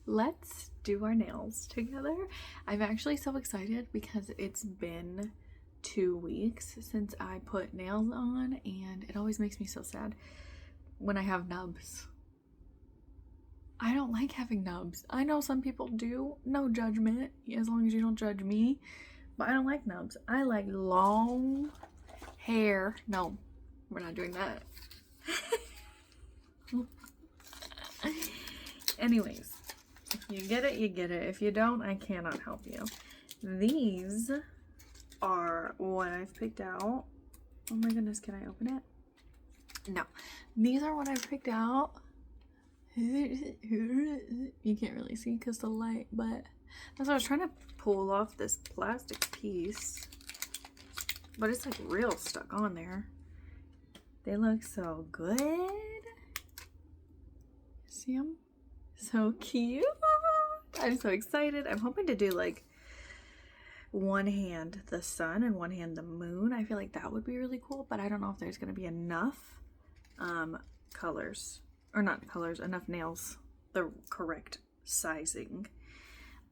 let's do our nails together. I'm actually so excited because it's been 2 weeks since I put nails on, and it always makes me so sad when I have nubs. I don't like having nubs. I know some people do. No judgment, as long as you don't judge me. But I don't like nubs. I like long hair. No, we're not doing that. Anyways, if you get it, you get it. If you don't, I cannot help you. These are what I've picked out. Oh my goodness, can I open it? No. These are what I've picked out. You can't really see because the light, but that's what I was trying to pull off this plastic piece, but it's like real stuck on there. They look so good. See them? So cute. I'm so excited. I'm hoping to do like one hand the sun and one hand the moon. I feel like that would be really cool, but I don't know if there's going to be enough colors. Or not colors, enough nails, the correct sizing.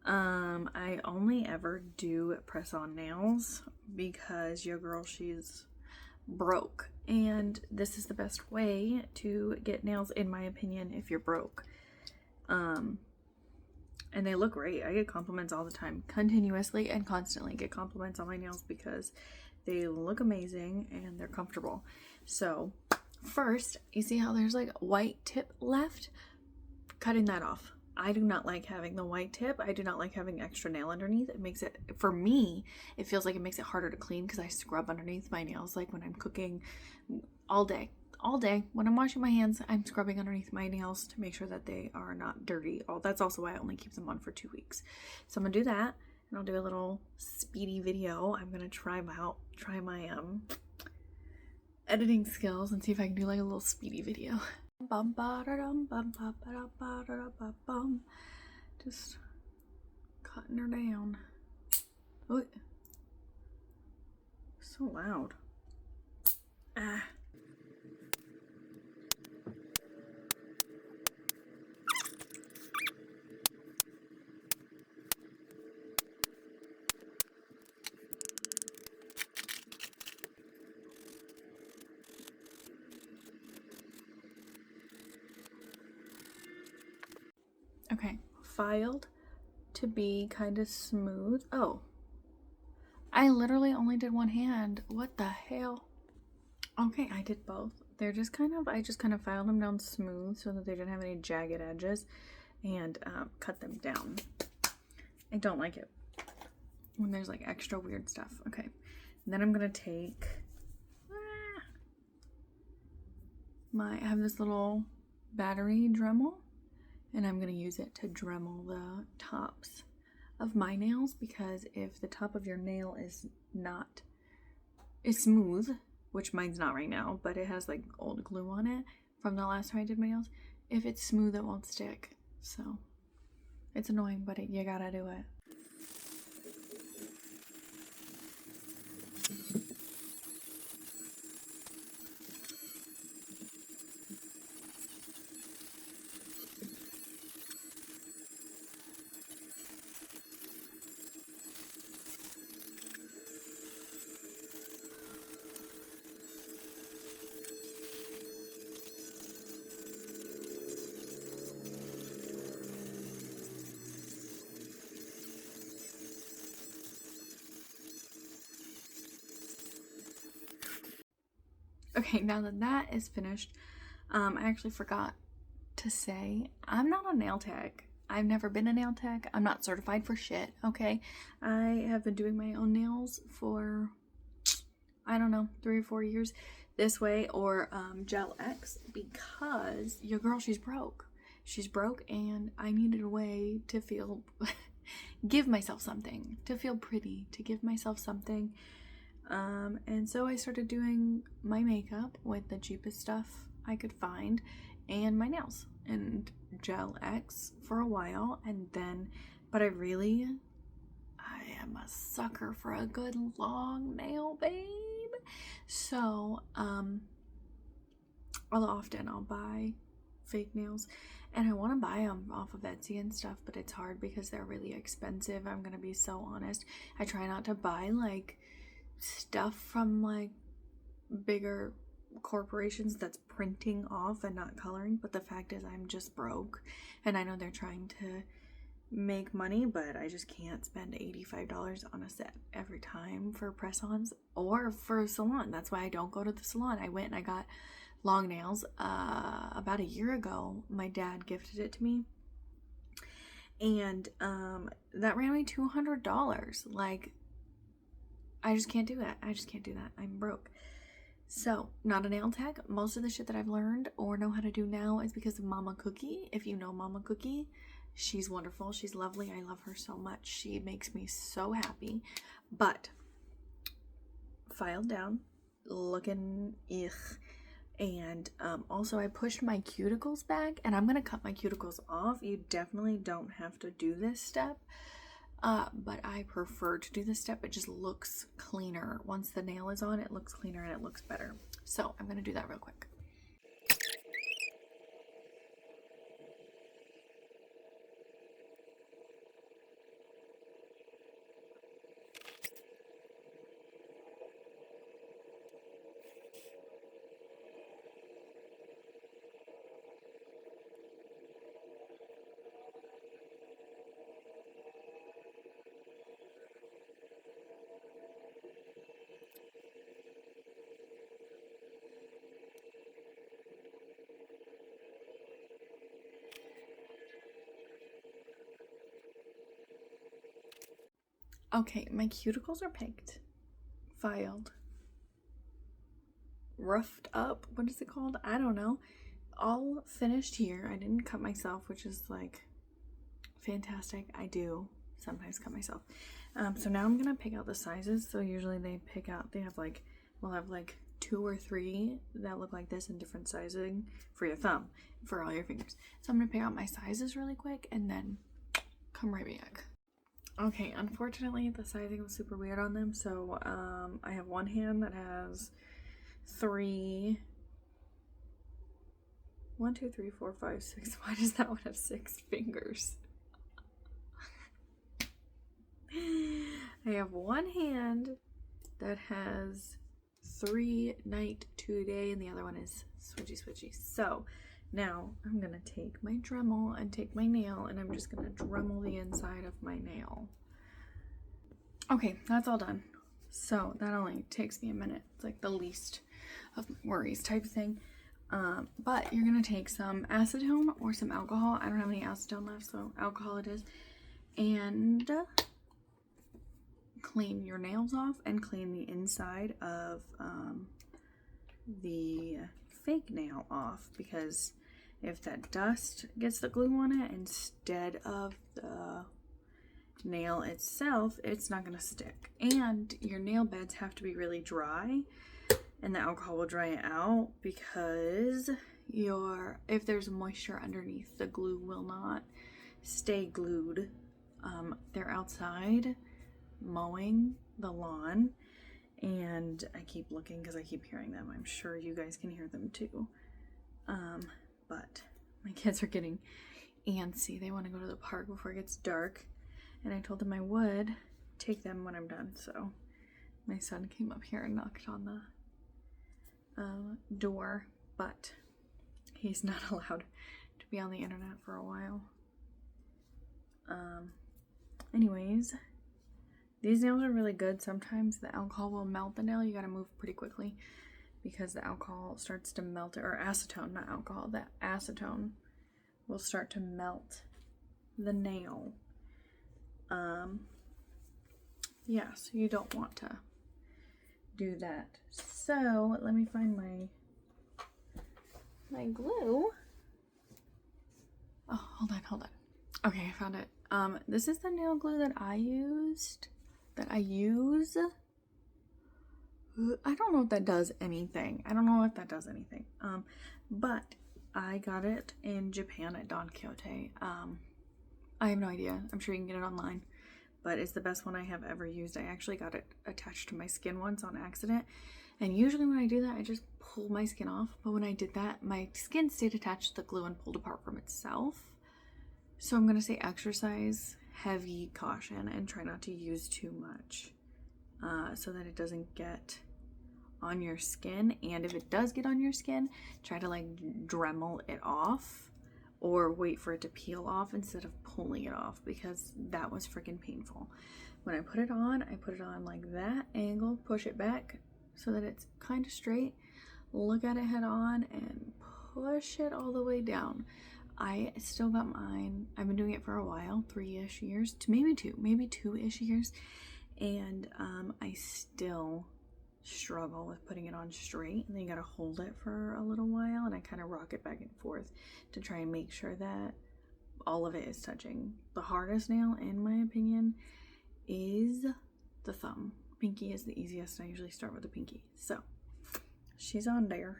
I only ever do press-on nails because your girl, she's broke. And this is the best way to get nails, in my opinion, if you're broke. And they look great. I get compliments all the time, continuously and constantly get compliments on my nails because they look amazing and they're comfortable. So first, you see how there's like white tip left? Cutting that off. I do not like having the white tip. I do not like having extra nail underneath. It makes it, for me, it feels like it makes it harder to clean because I scrub underneath my nails like when I'm cooking all day. All day. When I'm washing my hands, I'm scrubbing underneath my nails to make sure that they are not dirty. That's also why I only keep them on for 2 weeks. So I'm going to do that, and I'll do a little speedy video. I'm going to try my editing skills and see if I can do like a little speedy video. Just cutting her down. Oh, so loud. Ah. Okay, filed to be kind of smooth. Oh, I literally only did one hand. What the hell? Okay, I did both. They're just I just kind of filed them down smooth so that they didn't have any jagged edges, and cut them down. I don't like it when there's like extra weird stuff. Okay, and then I'm gonna take I have this little battery Dremel, and I'm going to use it to Dremel the tops of my nails, because if the top of your nail is smooth, which mine's not right now, but it has like old glue on it from the last time I did my nails, if it's smooth, it won't stick. So it's annoying, but you gotta do it. Okay, now that that is finished, I actually forgot to say, I'm not a nail tech. I've never been a nail tech. I'm not certified for shit, okay? I have been doing my own nails for, I don't know, 3 or 4 years this way, or Gel X, because your girl, she's broke. She's broke, and I needed a way to feel, give myself something, to feel pretty, to give myself something. And so I started doing my makeup with the cheapest stuff I could find, and my nails, and Gel X for a while, and then, but I am a sucker for a good long nail, babe. So, often I'll buy fake nails, And I want to buy them off of Etsy and stuff, but it's hard because they're really expensive. I'm going to be so honest. I try not to buy like stuff from like bigger corporations that's printing off and not coloring, but the fact is I'm just broke, and I know they're trying to make money, but I just can't spend $85 on a set every time for press-ons or for a salon. That's why I don't go to the salon. I went and I got long nails about a year ago. My dad gifted it to me, and that ran me $200. Like, I just can't do that. I just can't do that. I'm broke. So, not a nail tech. Most of the shit that I've learned or know how to do now is because of Mama Cookie. If you know Mama Cookie, she's wonderful. She's lovely. I love her so much. She makes me so happy. But, filed down, looking ugh. And also I pushed my cuticles back, and I'm going to cut my cuticles off. You definitely don't have to do this step. But I prefer to do this step. It just looks cleaner. Once the nail is on, it looks cleaner and it looks better. So I'm going to do that real quick. Okay, my cuticles are picked, filed, roughed up. What is it called? I don't know. All finished here. I didn't cut myself, which is like fantastic. I do sometimes cut myself. So now I'm gonna pick out the sizes. So usually they have like, we'll have like 2 or 3 that look like this in different sizing for your thumb, for all your fingers. So I'm gonna pick out my sizes really quick and then come right back. Okay, unfortunately the sizing was super weird on them, so I have one hand that has 3, 1, 2, 3, 4, 5, 6. Why does that one have 6 fingers? I have one hand that has 3 night, 2 day, and the other one is switchy. So now I'm gonna take my Dremel and take my nail, and I'm just gonna Dremel the inside of my nail. Okay, that's all done. So that only takes me a minute. It's like the least of my worries type of thing. But you're gonna take some acetone or some alcohol. I don't have any acetone left, so alcohol it is. And clean your nails off and clean the inside of the fake nail off, because if that dust gets the glue on it instead of the nail itself, it's not going to stick. And your nail beds have to be really dry, and the alcohol will dry it out, because if there's moisture underneath, the glue will not stay glued. They're outside mowing the lawn, and I keep looking because I keep hearing them. I'm sure you guys can hear them too. But my kids are getting antsy. They want to go to the park before it gets dark, and I told them I would take them when I'm done. So my son came up here and knocked on the door, but he's not allowed to be on the internet for a while. Anyways, these nails are really good. Sometimes the alcohol will melt the nail. You gotta move pretty quickly because the alcohol starts to melt, or acetone, not alcohol. The acetone will start to melt the nail. Yeah, so you don't want to do that. So let me find my glue. Oh, hold on. Okay, I found it. This is the nail glue that I use. I don't know if that does anything. But I got it in Japan at Don Quixote. I have no idea. I'm sure you can get it online, but it's the best one I have ever used. I actually got it attached to my skin once on accident, And usually when I do that, I just pull my skin off. But when I did that, my skin stayed attached to the glue and pulled apart from itself. So I'm going to say exercise, heavy caution, and try not to use too much so that it doesn't get on your skin. And if it does get on your skin, try to like Dremel it off or wait for it to peel off instead of pulling it off, because that was freaking painful. When I put it on like that angle, push it back so that it's kind of straight, look at it head on and push it all the way down. I still got mine. I've been doing it for a while, 3-ish years, to maybe 2-ish years. And I still struggle with putting it on straight. And then you gotta hold it for a little while, and I kind of rock it back and forth to try and make sure that all of it is touching. The hardest nail, in my opinion, is the thumb. Pinky is the easiest. I usually start with the pinky. So she's on there.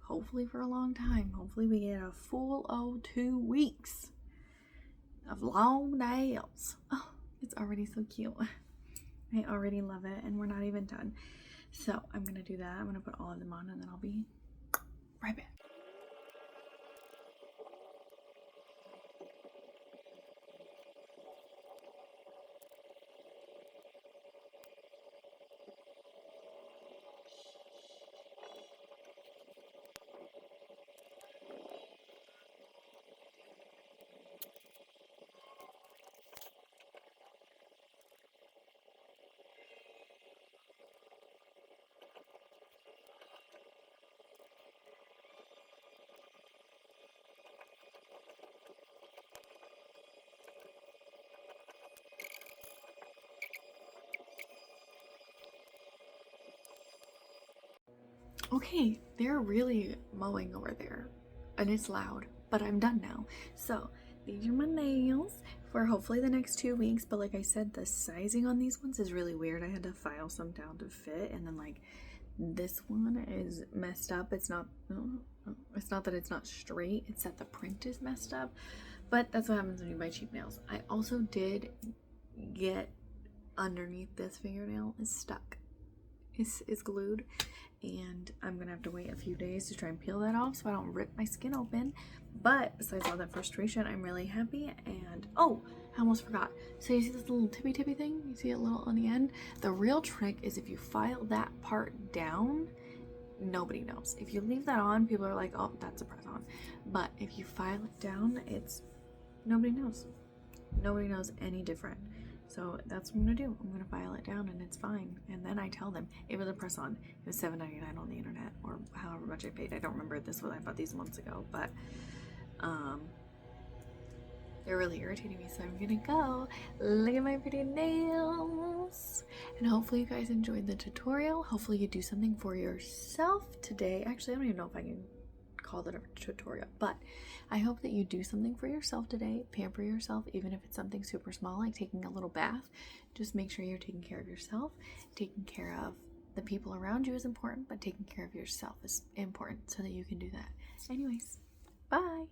Hopefully for a long time. Hopefully we get a full 2 weeks of long nails. Oh, it's already so cute. I already love it, and we're not even done. So I'm gonna do that. I'm gonna put all of them on, and then I'll be right back. Okay, they're really mowing over there, and it's loud, but I'm done now. So these are my nails for hopefully the next 2 weeks. But like I said, the sizing on these ones is really weird. I had to file some down to fit, and then like this one is messed up. It's not that it's not straight, it's that the print is messed up. But that's what happens when you buy cheap nails. I also did get underneath this fingernail is stuck. It's glued, and I'm gonna have to wait a few days to try and peel that off so I don't rip my skin open. But besides all that frustration, I'm really happy. And oh, I almost forgot. So you see this little tippy thing? You see it little on the end? The real trick is if you file that part down, nobody knows. If you leave that on, people are like, oh, that's a press on. But if you file it down, nobody knows. Nobody knows any different. So that's what I'm gonna do. I'm gonna file it down, and it's fine. And then I tell them it was a press on. It was $7.99 on the internet, or however much I paid. I don't remember. I bought these months ago, but they're really irritating me. So I'm gonna go look at my pretty nails, and hopefully you guys enjoyed the tutorial. Hopefully you do something for yourself today. Actually, I don't even know if I can call it a tutorial, but I hope that you do something for yourself today. Pamper yourself, even if it's something super small like taking a little bath. Just make sure you're taking care of yourself. Taking care of the people around you is important, but taking care of yourself is important so that you can do that. Anyways, bye.